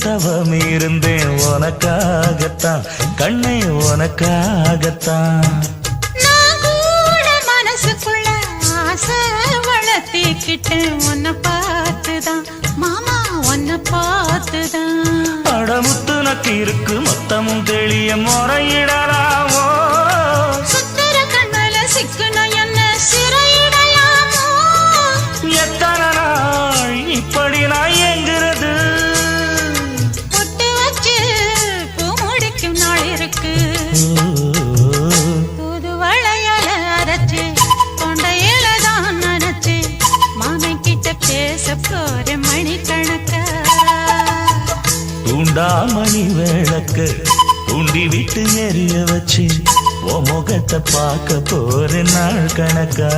தவம் இருந்தேன் உனக்காகத்தான் கண்ணே உனக்காகத்தான். நான் கூட மனசுக்குள்ள ஆசை வளர்த்திக்கிட்டேன் உன்னை பார்த்துதான் மாமா உன்னை பார்த்துதான். அடமுத்து நக்கு இருக்கு மொத்தமும் தெளிய முறையிடலாமோ சுத்தர கண்ணல சிக்கன என்ன சிறையிடலாமோ. எத்தனை நாள் இப்படி நான் எங்கிறது பொட்டு வச்சு பூ முடிக்கும் நாள் இருக்கு. புது வளையல அரைச்சு கொண்டையில தான் நினைச்சு மாமன் கிட்ட பேச போற மணிக்கணக்கா. தூண்டாமணி விளக்கு தூண்டி விட்டு எரிய வச்சு உன் முகத்தை பார்க்க போற நாள் கணக்கா.